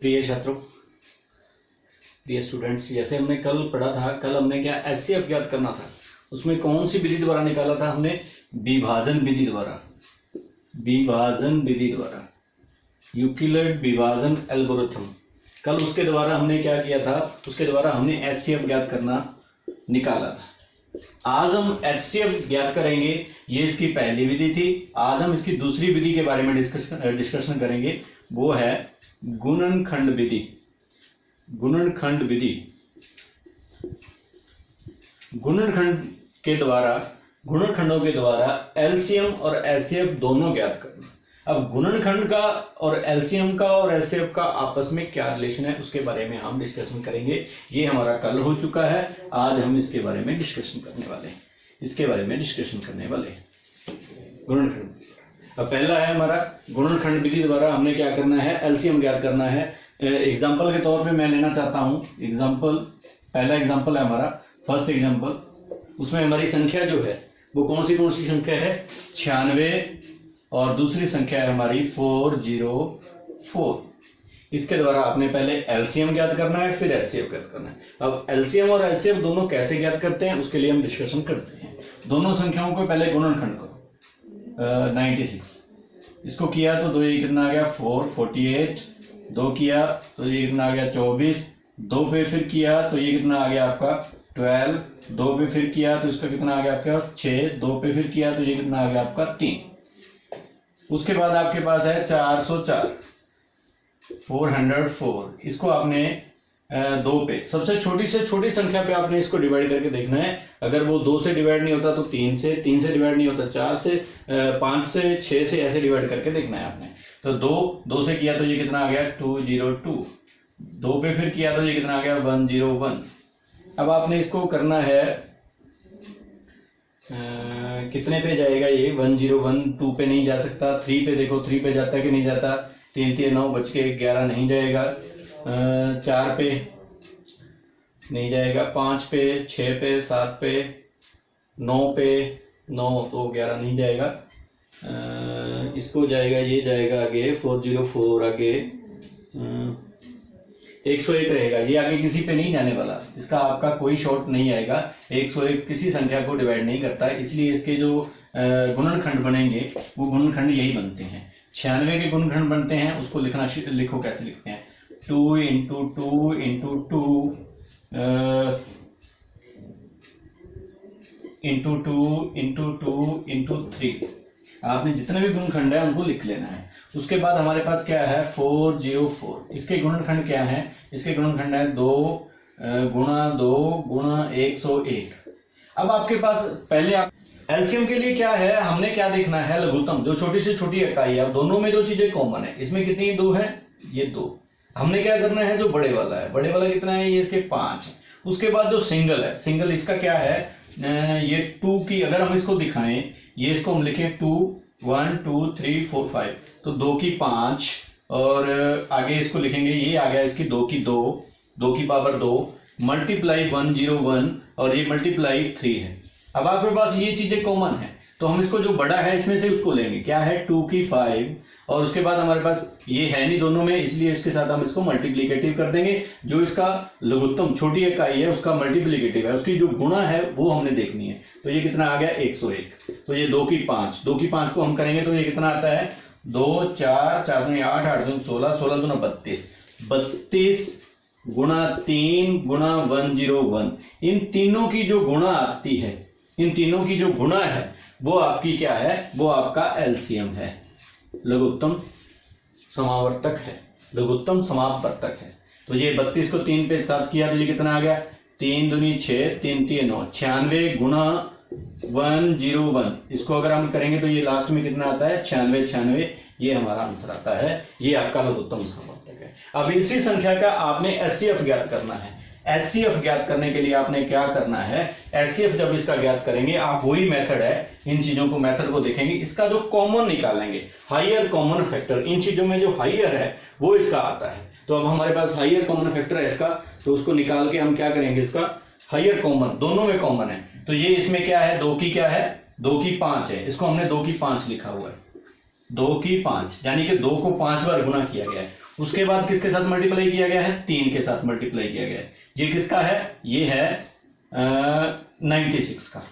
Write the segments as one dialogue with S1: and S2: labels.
S1: प्रिय छात्रों, प्रिय स्टूडेंट्स, जैसे हमने कल पढ़ा था, कल हमने क्या एचसीएफ ज्ञात करना था। उसमें कौन सी विधि द्वारा निकाला था हमने? विभाजन विधि द्वारा, विभाजन विधि द्वारा, यूक्लिड विभाजन एल्गोरिथम। कल उसके द्वारा हमने क्या किया था? उसके द्वारा हमने एचसीएफ ज्ञात करना निकाला था। आज हम एचसीएफ ज्ञात करेंगे। ये इसकी पहली विधि थी। आज हम इसकी दूसरी विधि के बारे में डिस्कशन करेंगे। वो है गुणनखंड विधि। गुणनखंड विधि, गुणनखंड के द्वारा, गुणनखंडों के द्वारा एलसीएम और एचसीएफ दोनों ज्ञात करना। अब गुणनखंड का और एलसीएम का और एचसीएफ का आपस में क्या रिलेशन है, उसके बारे में हम डिस्कशन करेंगे। ये हमारा कल हो चुका है, आज हम इसके बारे में डिस्कशन करने वाले हैं। इसके बारे में डिस्कशन करने वाले हैं गुणनखंड। अब पहला है हमारा गुणनखंड विधि द्वारा हमने क्या करना है? एलसीएम ज्ञात करना है। एग्जाम्पल के तौर पे मैं लेना चाहता हूं एग्जाम्पल। पहला एग्जाम्पल है हमारा, फर्स्ट एग्जाम्पल। उसमें हमारी संख्या जो है वो कौन सी संख्या है? 96 और दूसरी संख्या है हमारी 404। इसके द्वारा आपने पहले एलसीएम ज्ञात करना है, फिर एचसीएफ ज्ञात करना है। अब एलसीएम और एचसीएफ दोनों कैसे ज्ञात करते हैं उसके लिए हम डिस्कशन करते हैं। दोनों संख्याओं को पहले गुणनखंड करो। 96 इसको किया तो 2 ये कितना आ गया? 448। 2 किया तो ये कितना आ गया? 24। 2 पे फिर किया तो ये कितना आ गया आपका? 12। 2 पे फिर किया तो इसका कितना आ गया आपका? 6। 2 पे फिर किया तो ये कितना आ गया आपका? 3। उसके बाद आपके पास है 404, 404। इसको आपने 2 पे, सबसे छोटी से छोटी संख्या पे आपने इसको डिवाइड करके देखना है। अगर वो 2 से डिवाइड नहीं होता तो 3 से, 3 से डिवाइड नहीं होता 4 से, 5 से, 6 से, ऐसे डिवाइड करके देखना है आपने। तो 2 से किया तो ये कितना आ गया? 202। 2 पे फिर किया तो ये कितना आ गया? 101। अब आपने इसको करना है कितने पे जाएगा ये? 101। 2 पे नहीं जा सकता। 3 पे देखो, 3 पे जाता है कि नहीं जाता? 3 3 9 बच के 11 नहीं जाएगा। 4 पे नहीं जाएगा, 5 पे, 6 पे, 7 पे, 9 पे, 9 तो 11 नहीं जाएगा। इसको जाएगा, ये जाएगा आगे 404, आगे 101 रहेगा। ये आगे किसी पे नहीं जाने वाला, इसका आपका कोई शॉर्ट नहीं आएगा। 101 किसी संख्या को डिवाइड नहीं करता, इसलिए इसके जो गुणनखंड बनेंगे वो गुणनखंड यही बनते हैं। 96 के गुणनखंड बनते हैं। उसको लिखो कैसे लिखते हैं? 2 into 2 into 2 into 2 into 2 into 3। आपने जितने भी गुणनखंड है उनको लिख लेना है। उसके बाद हमारे पास क्या है? 404। इसके गुणनखंड क्या है? इसके गुणनखंड है 2 गुणा 2 गुणा 101। अब आपके पास पहले आप एलसीएम के लिए क्या है, हमने क्या देखना है? लघुत्तम, जो छोटी से छोटी इकाई है। दोनों में जो चीजें कॉमन है, इसमें कितनी 2 है? ये 2। हमने क्या करना है? जो बड़े वाला है, बड़े वाला कितना है? ये इसके 5 है। उसके बाद जो सिंगल है, सिंगल इसका क्या है? ये 2 की, अगर हम इसको दिखाएं, ये इसको हम लिखें 2 1 2 3 4 5, तो 2 की 5 और आगे इसको लिखेंगे, ये आ गया इसकी 2 की 2, 2 की पावर 2 मल्टीप्लाई 101 और ये मल्टीप्लाई 3 है। अब आपके पास ये चीजें कॉमन है, तो हम इसको जो बड़ा है इसमें से उसको लेंगे। क्या है? 2 की 5 और उसके बाद हमारे पास ये है नहीं दोनों में, इसलिए इसके साथ हम इसको मल्टीप्लीकेटिव कर देंगे। जो इसका लघुत्तम छोटी इकाई है उसका मल्टीप्लीकेटिव है, उसकी जो गुणा है वो हमने देखनी है। तो ये कितना आ गया? 101। तो ये 2 की 5, 2 की 5 को हम करेंगे तो ये कितना आता है? 2 4 4 दूनी 8 8 दूनी 16 16 दूना 32 32 गुणा 3 गुणा 101। इन तीनों की जो गुणा आती है, इन तीनों की जो गुणा है वो आपकी क्या है? वो आपका एलसीएम है, लघुत्तम समावर्तक है, लघुत्तम समापवर्तक है। तो ये 32 को 3 पे साथ किया तो ये कितना आ गया? 3 दूनी 6 3 3 9, 96 गुणा 101। इसको अगर हम करेंगे तो ये लास्ट में कितना आता है? 96 96। ये हमारा आंसर आता है। ये आपका लघुत्तम समावर्तक है। अब इसी संख्या का आपने एचसीएफ ज्ञात करना है। एचसीएफ ज्ञात करने के लिए आपने क्या करना है? एचसीएफ जब इसका ज्ञात करेंगे, आप वही मेथड है, इन चीजों को मेथड को देखेंगे, इसका जो कॉमन निकालेंगे, हाइयर कॉमन फैक्टर, इन चीजों में जो हाइयर है वो इसका आता है। तो अब हमारे पास हाइयर कॉमन फैक्टर है इसका, तो उसको निकाल के हम क्या करेंगे? इसका हाइयर कॉमन, दोनों में कॉमन है। तो ये इसमें क्या है? 2 की क्या है? 2 की 5 है। इसको हमने 2 की 5 लिखा हुआ है। 2 की 5 यानी कि 2 को 5 बार गुना किया गया है। उसके बाद किसके साथ मल्टीप्लाई किया गया है, 3 के साथ मल्टीप्लाई किया गया है। ये किसका है, ये है 96 का,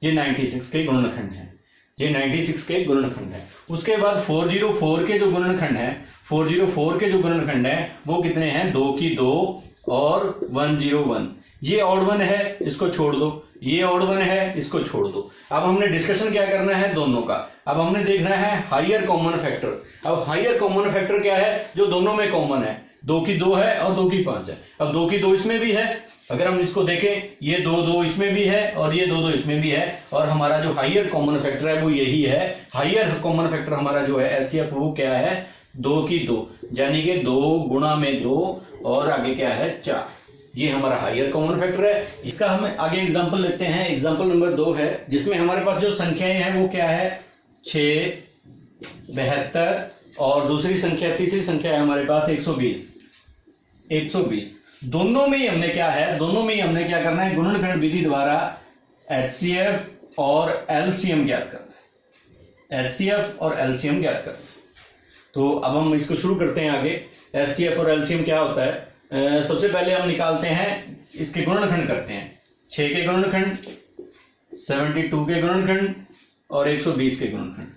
S1: ये 96 के गुणनखंड है, ये 96 के गुणनखंड है। उसके बाद 404 के जो गुणनखंड है, 404 के जो गुणनखंड है वो कितने हैं, 2 की 2 और 101। ये ऑड वन है, इसको छोड़ दो, ये ऑड वन है, इसको छोड़ दो। अब हमने डिस्कशन क्या करना है दोनों का, अब हमने देखना है हायर कॉमन फैक्टर। अब हायर कॉमन फैक्टर क्या है, जो दोनों में कॉमन है, 2 की 2 है और 2 की 5 है। अब 2 की 2 इसमें भी है, अगर हम इसको देखें ये 2 इसमें भी है और ये 2 इसमें भी है, और हमारा जो हायर कॉमन फैक्टर है वो यही है। हायर कॉमन फैक्टर हमारा जो है एचसीएफ वो क्या है, 2 की 2, यानी कि 2 गुणा में 2 और आगे क्या है 4, ये हमारा हायर कॉमन फैक्टर है। इसका हम आगे एग्जांपल लेते हैं। एग्जांपल नंबर 2 है, जिसमें हमारे पास जो संख्याएं हैं वो क्या है 6, 72 और दूसरी संख्या, तीसरी संख्या है हमारे पास 120। दोनों में ही हमने क्या है, दोनों में ही हमने क्या करना है, गुणनखंड विधि द्वारा एचसीएफ और एलसीएम ज्ञात करना है, एचसीएफ और एलसीएम ज्ञात करना है। तो अब हम इसको शुरू करते हैं आगे। एचसीएफ और एलसीएम क्या होता है, सबसे पहले हम निकालते हैं, इसके गुणनखंड करते हैं। 6 के गुणनखंड, 72 के गुणनखंड और 120 के गुणनखंड।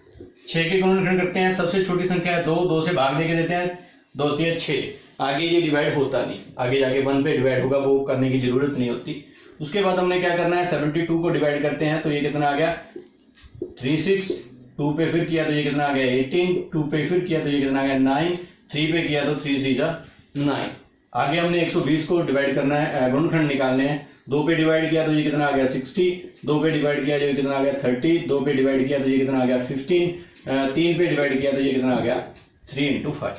S1: 6 के गुणनखंड करते हैं, सबसे छोटी संख्या है 2, 2 से भाग देके देते हैं, 2 3 6, आगे ये डिवाइड होता नहीं, आगे जाके 1 पे डिवाइड होगा, वो करने की जरूरत नहीं होती। उसके बाद हमने क्या करना है, 72 को डिवाइड करते हैं तो ये कितना आ गया 36, 2 पे फिर किया तो ये कितना आ गया 18, 2 पे फिर किया तो ये कितना आ गया 9, 3 पे किया तो 3 3 9। आगे हमने 120 को डिवाइड करना है, गुणनखंड निकालने हैं। 2 पे डिवाइड किया तो ये कितना आ गया 60, 2 पे डिवाइड किया तो ये कितना आ गया 30, 2 पे डिवाइड किया तो ये कितना आ गया 15, 3 पे डिवाइड किया तो ये कितना आ गया 3 × 5।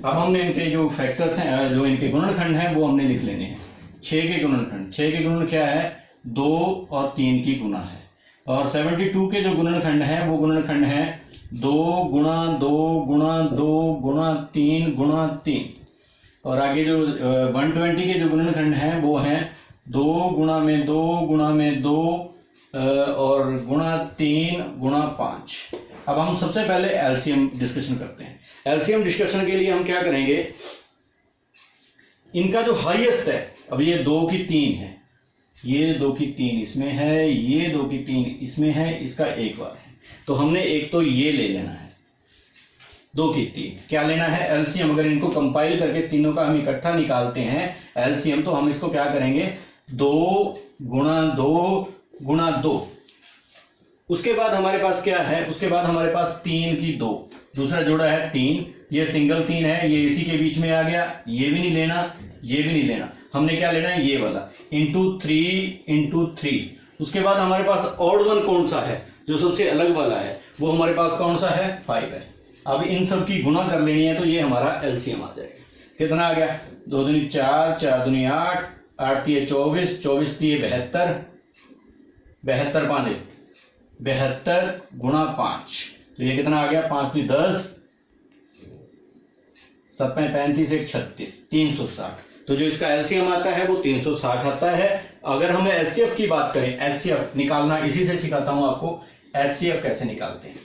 S1: अब हमने इनके जो फैक्टर्स हैं, जो इनके गुणनखंड हैं वो हमने लिख लेने हैं। 6 के गुणनखंड, 6 के गुणन क्या है 2 और 3 की गुणा है, और 72 के जो गुणनखंड है वो गुणनखंड है 2 गुणा 2 गुणा 2 गुणा 3 गुणा 3, और आगे जो 120 के जो गुणनखंड हैं वो हैं 2 गुणा में 2 गुणा में 2 और गुणा 3 गुणा 5। अब हम सबसे पहले एलसीएम डिस्कशन करते हैं। एलसीएम डिस्कशन के लिए हम क्या करेंगे, इनका जो हाईएस्ट है, अब ये 2 की 3 है, ये 2 की 3 इसमें है, ये 2 की 3 इसमें है, इसका एक बार है, तो हमने एक तो ये ले लेना है 2 की 3। क्या लेना है एलसीएम, अगर इनको कंपाइल करके तीनों का हम इकट्ठा निकालते हैं एलसीएम, तो हम इसको क्या करेंगे 2 गुणा 2 गुणा 2। उसके बाद हमारे पास क्या है, उसके बाद हमारे पास 3 की 2, दूसरा जोड़ा है 3, ये सिंगल 3 है, ये इसी के बीच में आ गया, ये भी नहीं लेना, ये भी नहीं लेना, हमने क्या लेना है ये वाला इंटू 3। उसके बाद हमारे पास ऑड वन कौन सा है, जो सबसे अलग वाला है, वो हमारे पास कौन सा है 5 है। अब इन सब की गुणा कर लेनी है तो ये हमारा एलसीएम आ जाएगा। कितना आ गया 2 दूनी 4, 4 दूनी 8, 8 3 24, 24 3 72, 72 5 72 गुणा 5, तो ये कितना आ गया 5 3 10, 7 35 1 36, 360। तो जो इसका एलसीएम आता है वो 360 आता है। अगर हमें एचसीएफ की बात करें, एचसीएफ निकालना इसी से सिखाता हूं आपको, एचसीएफ कैसे निकालते हैं।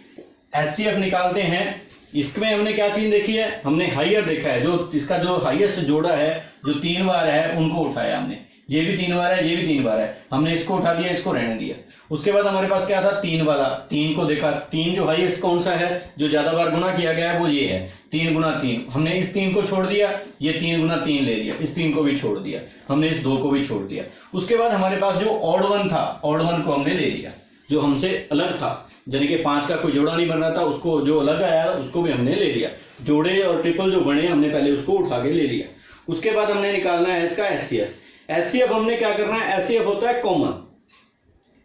S1: एचसीएफ निकालते हैं, इसमें हमने क्या चीज देखी है, हमने हाइयर देखा है, जो इसका जो हाईएस्ट जोड़ा है, जो 3 बार है उनको उठाया हमने, ये भी 3 बार है, ये भी 3 बार है, हमने इसको उठा दिया, इसको रहने दिया। उसके बाद हमारे पास क्या था 3 वाला, 3 को देखा, 3 जो हाईएस्ट कौन सा है, जो ज्यादा बार गुना किया गया है वो ये है 3 गुना 3, हमने इस 3 को छोड़ दिया, ये 3 गुना 3 ले लिया, इस 3 को भी छोड़ दिया, हमने इस 2 को भी छोड़ दिया। उसके बाद हमारे पास जो ऑड वन था, ऑड वन को हमने ले लिया, जो हमसे अलग था, यानी कि 5 का कोई जोड़ा नहीं बन रहा था, उसको जो अलग आया उसको भी हमने ले लिया। जोड़े और ट्रिपल जो बने हमने पहले उसको उठा के ले लिया। उसके बाद हमने निकालना है इसका एचसीएफ। एचसीएफ हमने क्या करना है, एचसीएफ होता है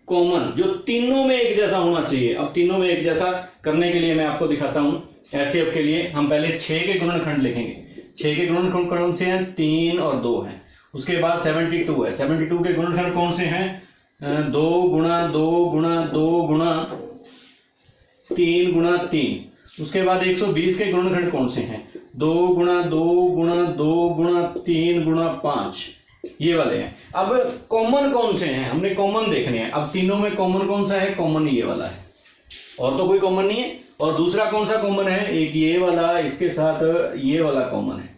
S1: कॉमन, जो तीनों में एक जैसा होना चाहिए। अब तीनों में एक जैसा करने के लिए मैं आपको दिखाता हूं। एचसीएफ के लिए हम पहले 6 के गुणनखंड लिखेंगे। 6 के गुणनखंड कौन से हैं, 3 और 2 हैं। उसके बाद 72 है, 72 के गुणनखंड कौन से हैं, 2 गुणा 2 गुणा 2 गुणा 3 गुणा 3। उसके बाद 120 के गुणनखंड कौन से हैं, 2 गुणा 2 गुणा 2 गुणा 3 गुणा 5, ये वाले हैं। अब कॉमन कौन से हैं, हमने कॉमन देखने हैं। अब तीनों में कॉमन कौन सा है, कॉमन ये वाला है, और तो कोई कॉमन नहीं है। और दूसरा कौन सा कॉमन है, एक ये वाला, इसके साथ ये वाला कॉमन है,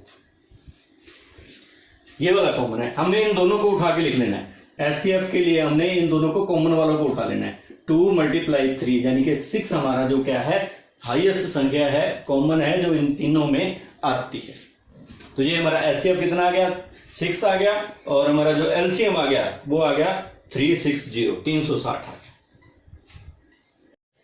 S1: ये वाला कॉमन है, हमने इन दोनों को उठा के लिख लेना है। HCF के लिए हमने इन दोनों को कॉमन वालों को उठा लेना है। 2 × 3 यानी कि 6 हमारा जो क्या है हाईएस्ट संख्या है, कॉमन है, जो इन तीनों में आती है। तो ये हमारा HCF कितना आ गया, 6 आ गया, और हमारा जो LCM आ गया वो आ गया 360 आ गया।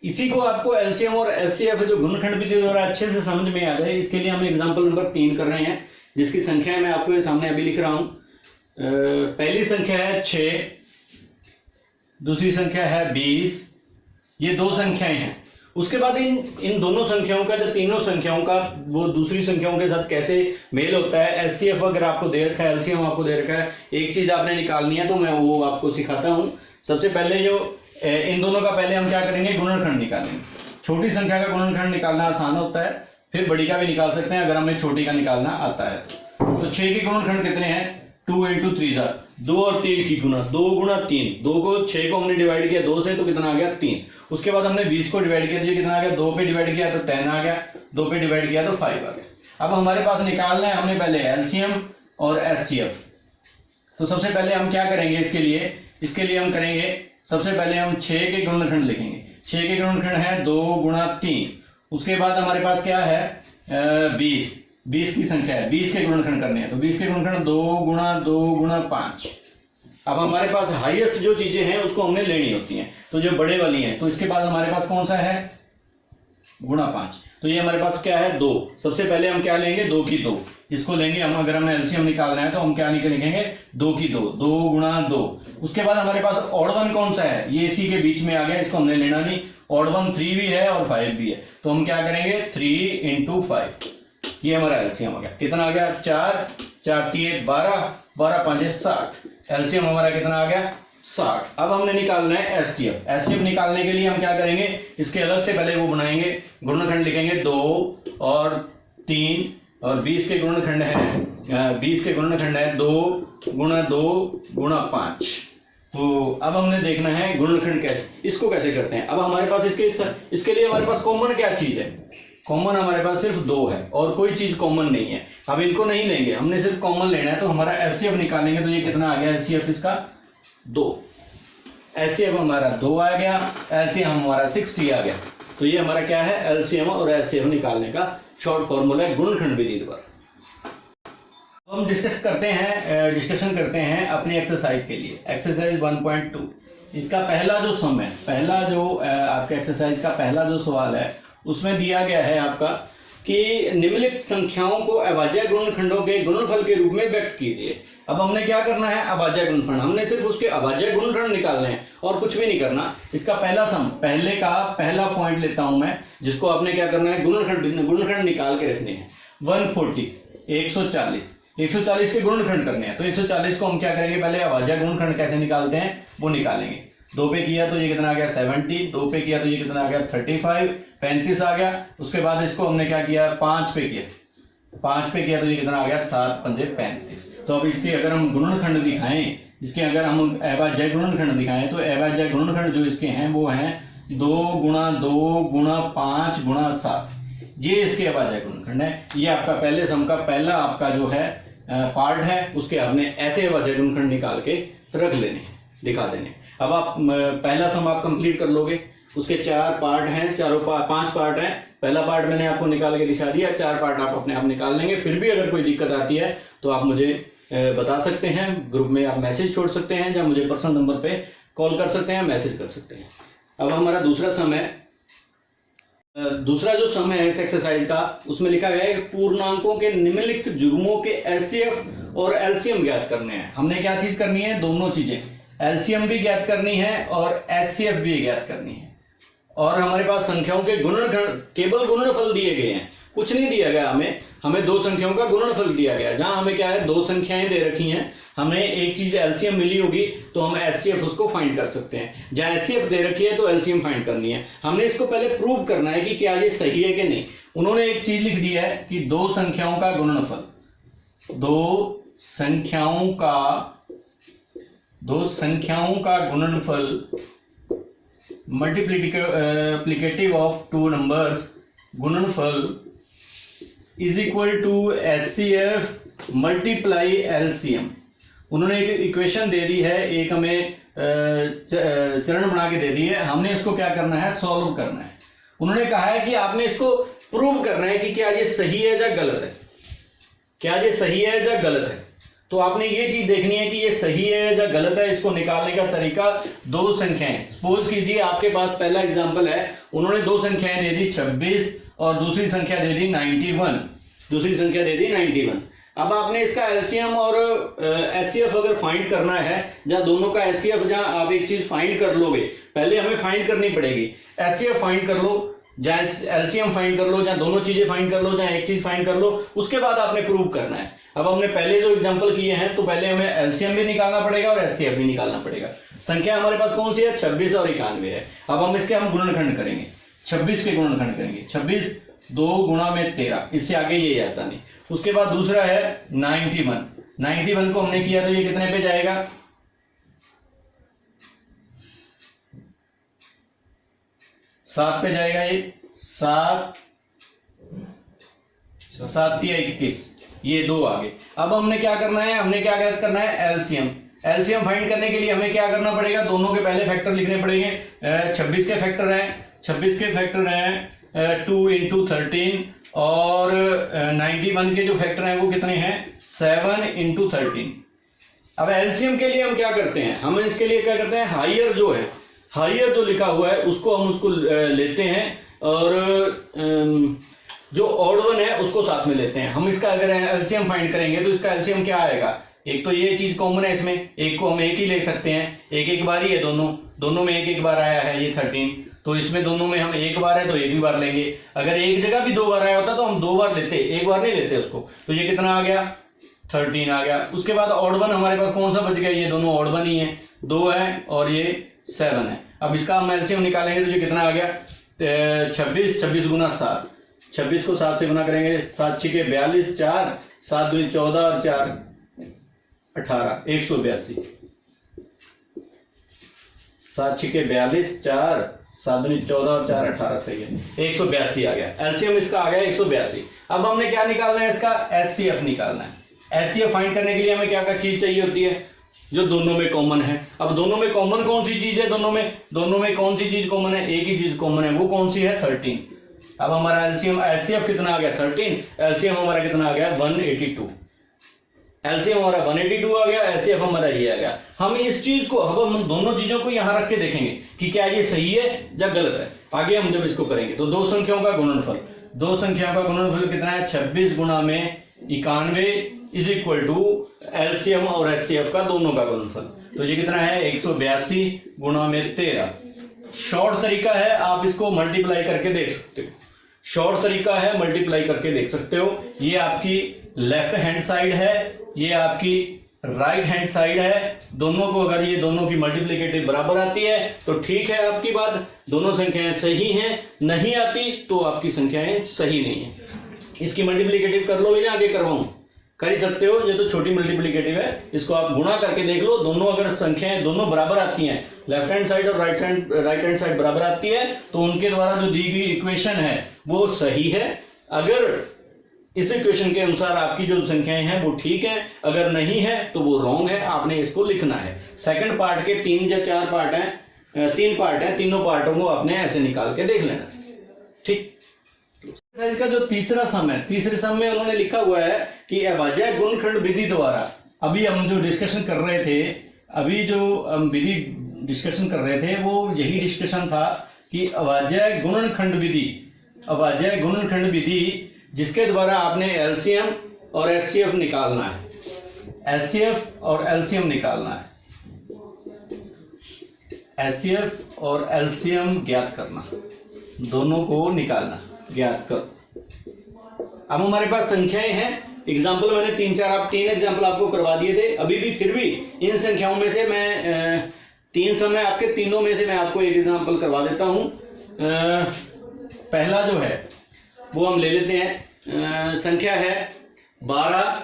S1: इसी को आपको LCM और HCF जो गुणनखंड विधि द्वारा अच्छे से समझ में आ जाए, इसके लिए हम एग्जांपल नंबर 3 कर रहे हैं, जिसकी संख्या मैं आपको सामने अभी लिख रहा हूं। पहली संख्या है 6, दूसरी संख्या है 20, ये दो संख्याएं हैं। उसके बाद इन दोनों संख्याओं का, जो तीनों संख्याओं का वो दूसरी संख्याओं के साथ कैसे मेल होता है। HCF अगर आपको दे रखा है, LCM आपको दे रखा है, एक चीज आपने निकालनी है तो मैं वो आपको सिखाता हूं। सबसे पहले जो इन दोनों का पहले हम क्या करेंगे, गुणनखंड निकालेंगे। छोटी संख्या का गुणनखंड निकालना आसान होता है, फिर बड़ी का भी निकाल सकते हैं अगर हमें छोटी का निकालना आता है। तो 6 के गुणनखंड कितने हैं, 2 × 3 = 2 और 3 की गुणा, 2 × 3, 2 को 6 को हमने डिवाइड किया 2 से, तो कितना आ गया 3। उसके बाद हमने 20 को डिवाइड किया तो ये कितना आ गया, 2 पे डिवाइड किया तो 10 आ गया, 2 पे डिवाइड किया तो 5 आ गया। अब हमारे पास निकालना है हमने पहले LCM और HCF। तो सबसे पहले हम क्या करेंगे, इसके लिए हम करेंगे, सबसे पहले हम 6 के गुणनखंड लिखेंगे। 6 के गुणनखंड है 2 × 3। उसके बाद हमारे पास क्या है 20 की संख्या है, 20 के गुणनखंड करने हैं। तो 20 के गुणनखंड 2 × 2 × 5। अब हमारे पास हाईएस्ट जो चीजें हैं उसको हमने लेनी होती हैं, तो जो बड़े वाली हैं, तो इसके बाद हमारे पास कौन सा है, गुणा 5। तो ये हमारे पास क्या है 2। सबसे पहले हम क्या लेंगे, 2 की 2 इसको लेंगे हम। अगर हमें LCM निकालना है तो हम क्या लिखेंगे, 2 की 2, 2 × 2। उसके बाद हमारे पास ऑड वन कौन सा है, ये इसी के बीच में आ गया, इसको हमने लेना नहीं। ऑड वन 3 भी है और 5 भी है, तो हम क्या करेंगे 3 × 5। ये हमारा LCM आ गया, कितना आ गया 4, 4 × 3 = 12, 12 × 5 = 60। LCM हमारा कितना आ गया 60। अब हमने निकालना है HCF। HCF निकालने के लिए हम क्या करेंगे, इसके अलग से पहले वो बनाएंगे, गुणनखंड लिखेंगे 2 और 3, और 20 के गुणनखंड है 20 के गुणनखंड है 2 × 2 × 5। तो अब हमने देखना है गुणनखंड इसको कैसे करते हैं। अब हमारे पास इसके लिए हमारे पास कॉमन क्या चीज है, कॉमन हमारे पास सिर्फ 2 है और कोई चीज कॉमन नहीं है। अब इनको नहीं लेंगे, हमने सिर्फ कॉमन लेना है। तो हमारा HCF निकालेंगे तो ये कितना आ गया, HCF इसका 2, HCF हमारा 2 आ गया, LCM हमारा 60 आ गया। तो ये हमारा क्या है, LCM और HCF निकालने का शॉर्ट फॉर्मूला है गुणनखंड विधि द्वारा। हम डिस्कशन करते हैं अपनी एक्सरसाइज के लिए। एक्सरसाइज 1.2, इसका पहला जो सम है, पहला जो आपके एक्सरसाइज का पहला जो सवाल है, उसमें दिया गया है आपका कि निम्नलिखित संख्याओं को अभाज्य गुणनखंडों के गुणनफल के रूप में व्यक्त कीजिए। अब हमने क्या करना है, अभाज्य गुणनखंड, हमने सिर्फ उसके अभाज्य गुणनखंड निकालने हैं और कुछ भी नहीं करना। इसका पहला सम, पहला पॉइंट लेता हूं मैं, जिसको आपने क्या करना है, गुणनखंड निकाल के रखने हैं। 140, 140 के गुणनखंड करने हैं। तो 140 को हम क्या करेंगे, पहले अभाज्य गुणनखंड कैसे निकालते हैं वो निकालेंगे। 2 पे किया तो ये कितना आ गया 70, 2 पे किया तो ये कितना आ गया 35, 35 आ गया। उसके बाद इसको हमने क्या किया, 5 पे किया तो ये कितना आ गया 7 × 5 = 35। तो अब इसके अगर हम गुणनखंड दिखाएं, इसके अगर हम अभाज्य गुणनखंड दिखाएं, तो अभाज्य गुणनखंड जो इसके हैं वो हैं 2 × 2 × 5 × 7। ये इसके अभाज्य गुणनखंड है। ये आपका पहले सम का पहला आपका जो है पार्ट है, उसके आपने ऐसे अभाज्य गुणनखंड निकाल के रख लेने, दिखा देने। अब आप पहला सम आप कंप्लीट कर लोगे, उसके 4 पार्ट हैं, 5 पार्ट हैं। पहला पार्ट मैंने आपको निकाल के दिखा दिया, 4 पार्ट आप अपने आप निकाल लेंगे। फिर भी अगर कोई दिक्कत आती है तो आप मुझे बता सकते हैं, ग्रुप में आप मैसेज छोड़ सकते हैं, या मुझे पर्सनल नंबर पे कॉल कर सकते हैं, मैसेज कर सकते हैं। अब हमारा दूसरा सम है, दूसरा जो सम है इस एक्सरसाइज का, उसमें लिखा गया है पूर्णांकों के निम्नलिखित जुग्मों के HCF और LCM ज्ञात करने हैं। हमने क्या चीज करनी है, दोनों चीजें, LCM भी ज्ञात करनी है और HCF भी ज्ञात करनी है। और हमारे पास संख्याओं के गुणनखंड, केवल गुणनफल दिए गए हैं, कुछ नहीं दिया गया हमें 2 संख्याओं का गुणनफल दिया गया। जहां हमें क्या है, 2 संख्याएं दे रखी हैं, हमें एक चीज LCM मिली होगी तो हम HCF उसको फाइंड कर सकते हैं। जहां HCF दे रखी है तो LCM फाइंड करनी है। हमने इसको पहले प्रूव करना है कि क्या ये सही है कि नहीं। उन्होंने एक चीज लिख दी है कि 2 संख्याओं का गुणनफल, 2 संख्याओं का गुणनफल मल्टीप्लिकेटिव ऑफ 2 नंबर्स, गुणनफल is equal to HCF multiply LCM. उन्होंने एक इक्वेशन दे दी है, एक हमें चरण बना के दे दी है, हमने इसको क्या करना है, सॉल्व करना है। उन्होंने कहा है कि आपने इसको प्रूव करना है कि क्या ये सही है या गलत है, क्या ये सही है या गलत है। तो आपने ये चीज देखनी है कि ये सही है या गलत है। इसको निकालने का तरीका दो संख्याएं, सपोज कीजिए आपके पास पहला एग्जांपल है, उन्होंने दो संख्याएं दे दी 26 और दूसरी संख्या दे दी 91, दूसरी संख्या दे दी 91। अब आपने इसका एलसीएम और एचसीएफ अगर फाइंड करना है, जहां दोनों का एचसीएफ, जहां आप एक चीज फाइंड कर लोगे, पहले हमें फाइंड करनी पड़ेगी, एचसीएफ फाइंड कर लो, जहां एलसीएम फाइंड कर लो, जहां दोनों चीजें फाइंड कर लो, जहां एक चीज फाइंड कर लो, उसके बाद आपने प्रूव करना है। अब हमने पहले जो एग्जांपल किए हैं, तो पहले हमें एलसीएम भी निकालना पड़ेगा और एचसीएफ भी निकालना पड़ेगा। संख्या हमारे पास कौन सी है, 26 और 91 है। अब हम इसके गुणनखंड करेंगे, 26 के गुणनखंड करेंगे, 26 2 गुणा में 13, इससे आगे ये आता नहीं। उसके बाद दूसरा है 91, 91 को हमने किया तो ये कितने पे जाएगा, 7 पे जाएगा, ये 7 7 या 21, ये 2 आगे। अब हमने क्या करना है, हमने क्या करना है, एलसीएम। एलसीएम फाइंड करने के लिए हमें क्या करना पड़ेगा, दोनों के पहले फैक्टर लिखने पड़ेंगे। 26 के फैक्टर हैं, 26 के फैक्टर हैं 2 × 13 और 91 के जो फैक्टर हैं वो कितने हैं, 7 × 13। अब एलसीएम के लिए हम क्या करते हैं, हम इसके लिए क्या करते हैं, हायर जो है, हायर जो लिखा हुआ है उसको हम उसको लेते हैं और जो ऑड वन है उसको साथ में लेते हैं। हम इसका अगर एलसीएम फाइंड करेंगे तो इसका एलसीएम क्या आएगा, एक तो ये चीज कॉमन है इसमें, एक को हम एक ही ले सकते हैं, एक एक बार ही है, दोनों में एक एक बार आया है ये 13, तो इसमें दोनों में हम एक बार है तो एक ही बार लेंगे। अगर एक जगह भी 2 बार आया होता तो हम 2 बार लेते, एक बार नहीं लेते उसको। तो ये कितना आ गया, 13 आ गया। उसके बाद ऑड वन हमारे पास कौन सा बच गया, ये दोनों ऑड वन ही है, 2 है और ये 7 है। अब इसका हम एलसीएम निकालेंगे तो ये कितना आ गया, 26, 26 गुना 7, 26 को 7 से गुना करेंगे, 7 6 के 42, 4 7 दूनी 14 और 4 18, 182। 7 6 के 42, 4 7 दूनी 14 और 4 18, सही है, 182 आ गया। एलसीएम इसका आ गया 182। अब हमने क्या निकालना है, इसका एचसीएफ निकालना है। एचसीएफ फाइंड करने के लिए हमें क्या क्या चीज चाहिए होती है, जो दोनों में कॉमन है। अब दोनों में कॉमन कौन सी चीज है, दोनों में कौन सी चीज कॉमन है, एक ही चीज कॉमन है, वो कौन सी है, 13। अब हमारा एलसीएम एचसीएफ कितना आ गया, 13, एलसीएम हमारा कितना आ गया, 182। एलसीएम हमारा 182 आ गया, एचसीएफ हमारा ये आ गया। हम इस चीज को, अब हम दोनों चीजों को यहां रख के देखेंगे कि क्या ये सही है या गलत है। आगे हम जब इसको करेंगे तो दो संख्याओं का गुणनफल, दो संख्याओं का गुणनफल कितना है, 26 गुणा में 91 इज इक्वल टू एलसीएम और एचसीएफ का दोनों का गुणनफल। तो ये कितना है, 182 गुणा में 13। शॉर्ट तरीका है, आप इसको मल्टीप्लाई करके देख सकते हो, शॉर्ट तरीका है, मल्टीप्लाई करके देख सकते हो। ये आपकी लेफ्ट हैंड साइड है, ये आपकी राइट हैंड साइड है। दोनों को अगर ये दोनों की मल्टीप्लिकेटिव बराबर आती है तो ठीक है, आपकी बात, दोनों संख्याएं सही हैं। नहीं आती तो आपकी संख्याएं सही नहीं है। इसकी मल्टीप्लिकेटिव कर लो या आगे करवाऊं, कर ही सकते हो, ये तो छोटी मल्टीप्लिकेटिव है, इसको आप गुणा करके देख लो। दोनों अगर संख्याएं दोनों बराबर आती हैं, लेफ्ट हैंड साइड और राइट हैंड साइड बराबर आती है, तो उनके द्वारा जो दी गई इक्वेशन है वो सही है। अगर इस इक्वेशन के अनुसार आपकी जो संख्याएं हैं वो ठीक है, अगर नहीं है तो वो रॉन्ग है, आपने इसको लिखना है। सेकंड पार्ट के 3 या 4 पार्ट हैं, 3 पार्ट हैं, तीनों पार्टों को आपने ऐसे निकाल के देख लेना है, ठीक। का जो तीसरा सम है, तीसरे सम में उन्होंने लिखा हुआ है कि अभाज्य गुणनखंड विधि द्वारा, अभी हम जो डिस्कशन कर रहे थे, अभी जो हम विधि डिस्कशन कर रहे थे वो यही डिस्कशन था कि अभाज्य गुणनखंड विधि, अभाज्य गुणनखंड विधि जिसके द्वारा आपने एलसीएम और एचसीएफ निकालना है, एचसीएफ और एलसीएम निकालना है, एचसीएफ और एलसीएम ज्ञात करना, दोनों को निकालना, ज्ञात कर। अब हमारे पास संख्याएं हैं, एग्जाम्पल मैंने 3 एग्जाम्पल आपको करवा दिए थे। अभी भी फिर भी इन संख्याओं में से मैं 3 समय आपके तीनों में से मैं आपको एक एग्जाम्पल करवा देता हूं। पहला जो है वो हम ले लेते हैं, संख्या है 12,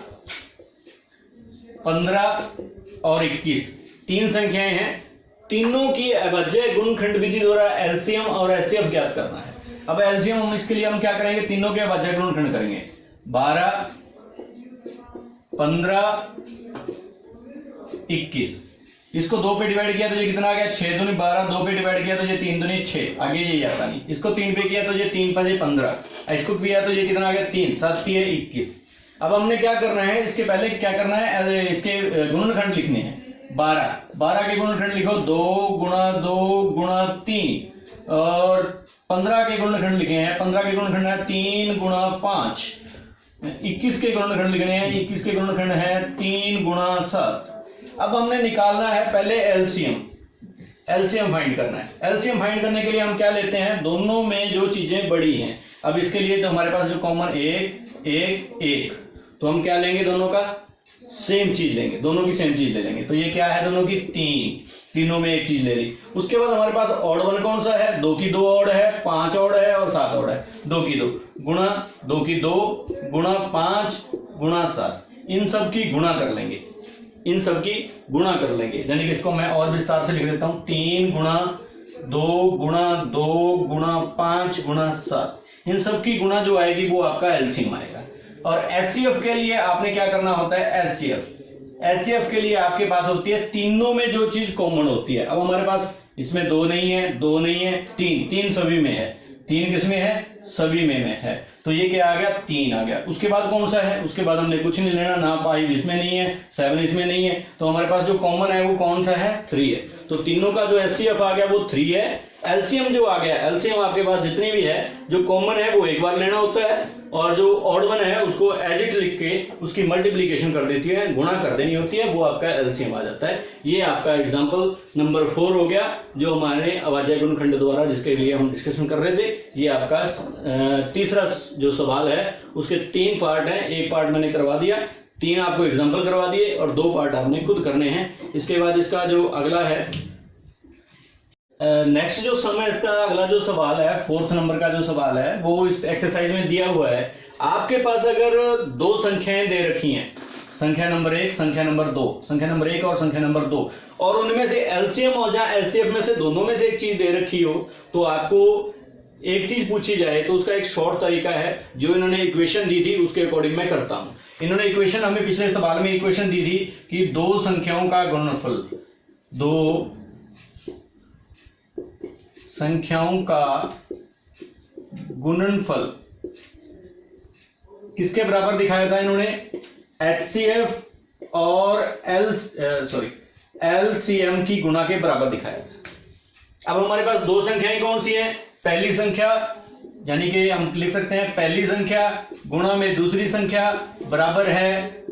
S1: 15 और 21। 3 संख्याएं हैं, तीनों की अभाज्य गुणनखंड विधि द्वारा एलसीएम और एचसीएफ ज्ञात करना है। अब एलसीएम हम इसके लिए हम क्या करेंगे, तीनों के अभाज्य गुणनखंड करेंगे। 12, 15, 21। इसको 2 पे डिवाइड किया तो ये कितना आ गया, 6 दूनी 12, 2 पे डिवाइड किया तो ये 3 दूनी 6, आगे ये आता नहीं। इसको 3 पे किया तो ये 3 5 15, इसको किया तो ये कितना आ गया 3 7 3 21। अब हमने क्या करना है, इसके पहले क्या करना है, इसके गुणनखंड लिखने हैं। 12 के गुणनखंड लिखो 2 गुणा 2 गुणा 3, और 15 के गुणनखंड लिखे हैं, 15 के गुणनखंड है 3 गुणा 5। 21 के गुणनखंड लिखने हैं, 21 के गुणनखंड है 3 गुणा 7। अब हमने निकालना है पहले एलसीएम फाइंड करना है। एलसीएम फाइंड करने के लिए हम क्या लेते हैं, दोनों में जो चीजें बड़ी हैं। अब इसके लिए तो हमारे पास जो कॉमन 1 1 1, तो हम क्या लेंगे, दोनों का सेम चीज लेंगे, दोनों की सेम चीज ले लेंगे। तो ये क्या है, दोनों की 3, तीनों में एक चीज ले ली। उसके बाद हमारे पास ऑड वन कौन सा है, 2 की 2 ऑड है, 5 ऑड है और 7 ऑड है। 2 की 2 गुणा 2 की 2 गुणा 5 गुणा 7, इन सब की गुणा कर लेंगे, इन सब की गुणा कर लेंगे। यानी कि इसको मैं और विस्तार से लिख देता हूं, 3 गुणा 2 गुणा 2 गुणा 5 गुणा 7, इन सब की गुणा जो आएगी वो आपका एलसीएम आएगा। और एचसीएफ के लिए आपने क्या करना होता है, एचसीएफ के लिए आपके पास होती है तीनों में जो चीज कॉमन होती है। अब हमारे पास इसमें 2 नहीं है, 2 नहीं है, 3 सभी में है, 3 किसमें है, सभी में है। तो ये क्या आ गया, 3 आ गया। उसके बाद कौन सा है, उसके बाद हमने कुछ नहीं लेना, ना 5 इसमें नहीं है, 7 इसमें नहीं है, तो हमारे पास जो कॉमन है वो कौन सा है, 3 है। तो तीनों का जो एचसीएफ आ गया वो 3 है। एलसीएम जो आ गया, एलसीएम आपके पास जितनी भी है जो कॉमन है वो एक बार लेना होता है, और जो ऑड वन है उसको एज इट लिख के उसकी मल्टीप्लीकेशन कर देती है, गुणा कर देनी होती है, वो आपका एलसीएम आ जाता है। ये आपका एग्जांपल नंबर 4 हो गया, जो हमारे अवाज्य गुणनखंड द्वारा जिसके लिए हम डिस्कशन कर रहे थे। ये आपका तीसरा जो सवाल है उसके 3 पार्ट हैं, एक पार्ट मैंने करवा दिया, 3 आपको एग्जाम्पल करवा दिए और 2 पार्ट आपने खुद करने हैं। इसके बाद इसका जो अगला है नेक्स्ट जो सम है, इसका अगला जो सवाल है 4th नंबर का जो सवाल है वो इस एक्सरसाइज में दिया हुआ है। आपके पास अगर 2 संख्याएं दे रखी हैं, संख्या नंबर 1 संख्या नंबर 2, संख्या नंबर 1 और संख्या नंबर 2, और उनमें से एलसीएम और या एचसीएफ में से दोनों में से एक चीज दे रखी हो, तो आपको एक चीज पूछी जाए तो उसका एक शॉर्ट तरीका है, जो इन्होंने इक्वेशन दी थी उसके अकॉर्डिंग मैं करता हूं। इन्होंने इक्वेशन हमें पिछले सवाल में इक्वेशन दी थी कि 2 संख्याओं का गुणनफल, 2 संख्याओं का गुणनफल किसके बराबर दिखाया था इन्होंने, एचसीएफ और एलसीएम की गुणा के बराबर दिखाया था। अब हमारे पास 2 संख्याएं कौन सी हैं, पहली संख्या यानी कि हम लिख सकते हैं पहली संख्या गुणा में दूसरी संख्या बराबर है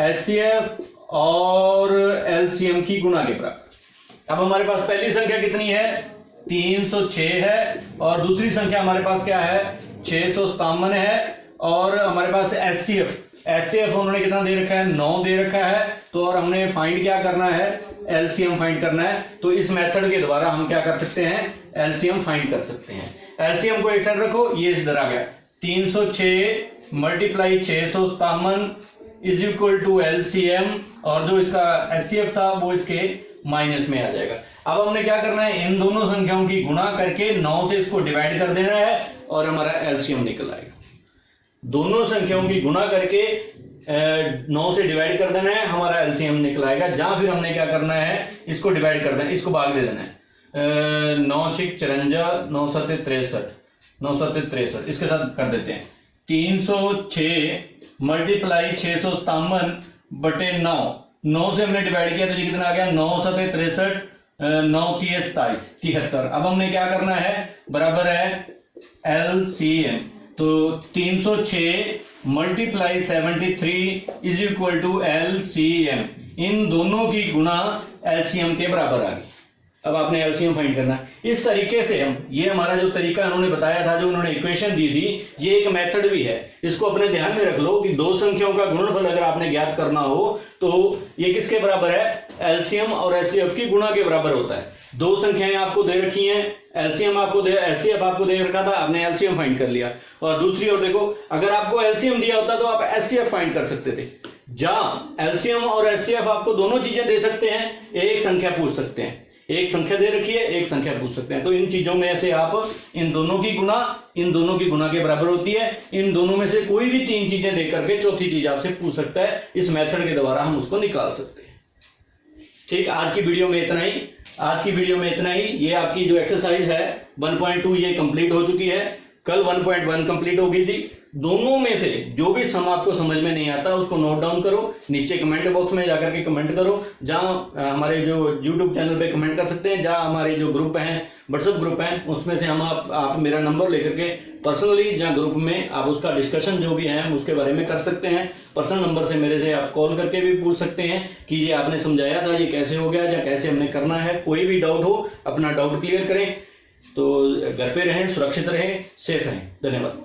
S1: एचसीएफ और एलसीएम की गुणा के बराबर। अब हमारे पास पहली संख्या कितनी है, 306 है, और दूसरी संख्या हमारे पास क्या है, 657 है, और हमारे पास एचसीएफ उन्होंने कितना दे रखा है, 9 दे रखा है। तो और हमने फाइंड क्या करना है, एलसीएम फाइंड करना है। तो इस मेथड के द्वारा हम क्या कर सकते हैं, एलसीएम फाइंड कर सकते हैं। एलसीएम को एक साइड रखो, ये इधर आ गया, 306 multiply 657 is equal to LCM, और जो इसका एचसीएफ था वो इसके माइनस में आ जाएगा। अब हमने क्या करना है, इन दोनों संख्याओं की गुणा करके 9 से इसको डिवाइड कर देना है और हमारा एलसीएम निकल आएगा। दोनों संख्याओं की गुणा करके 9 से डिवाइड कर देना है, हमारा एलसीएम निकल आएगा। जहां फिर हमने क्या करना है, इसको डिवाइड कर देना है, इसको भाग दे देना है, 9 6 54, 9 7 63, 9 7 63, इसके साथ कर देते हैं 306 मल्टीप्लाई 657 बटे 9, 9 से हमने डिवाइड किया तो ये कितना आ गया, 9 7 63, 9 3 27 73। अब हमने क्या करना है, बराबर है एलसीएम, तो 306 multiply 73 is equal to LCM, इन दोनों की गुणा एलसीएम के बराबर आ गई। अब आपने एलसीएम फाइंड करना है। इस तरीके से हम, ये हमारा जो तरीका उन्होंने बताया था, जो उन्होंने इक्वेशन दी थी, ये एक मेथड भी है, इसको अपने ध्यान में रख लो कि 2 संख्याओं का गुणनफल अगर आपने ज्ञात करना हो तो ये किसके बराबर है, एलसीएम और एचसीएफ की गुणा के बराबर होता है। 2 संख्याएं आपको दे रखी हैं, एलसीएम आपको दे, एचसीएफ आपको दे रखा था, आपने एलसीएम फाइंड कर लिया। और दूसरी ओर देखो, अगर आपको एलसीएम दिया होता तो आप एचसीएफ फाइंड कर सकते थे। जहां एलसीएम और एचसीएफ आपको दोनों चीजें दे सकते हैं, एक संख्या पूछ सकते हैं, एक संख्या दे रखी है, एक संख्या पूछ सकते हैं। तो इन चीजों में से आप इन दोनों की गुना के बराबर होती है, इन दोनों में से कोई भी 3 चीजें देकर के चौथी चीज आपसे पूछ सकता है। इस मेथड के द्वारा हम उसको निकाल सकते हैं। ठीक, आज की वीडियो में इतना ही। ये आपकी जो एक्सरसाइज है 1.2 ये कंप्लीट हो चुकी है। कल 1.1 कंप्लीट हो गई थी। दोनों में से जो भी सम आपको समझ में नहीं आता उसको नोट डाउन करो, नीचे कमेंट बॉक्स में जाकर के कमेंट करो। जहां हमारे जो YouTube चैनल पे कमेंट कर सकते हैं, जहां हमारे जो ग्रुप हैं, व्हाट्सएप ग्रुप हैं, उसमें से हम आप मेरा नंबर लेकर के पर्सनली जहां ग्रुप में आप उसका डिस्कशन जो भी है उसके बारे में कर सकते हैं। पर्सनल नंबर से मेरे से आप कॉल करके भी पूछ सकते हैं कि ये आपने समझाया था, ये कैसे हो गया या कैसे हमने करना है। कोई भी डाउट हो अपना डाउट क्लियर करें। तो घर पे रहें, सुरक्षित रहें, सेफ रहें। धन्यवाद।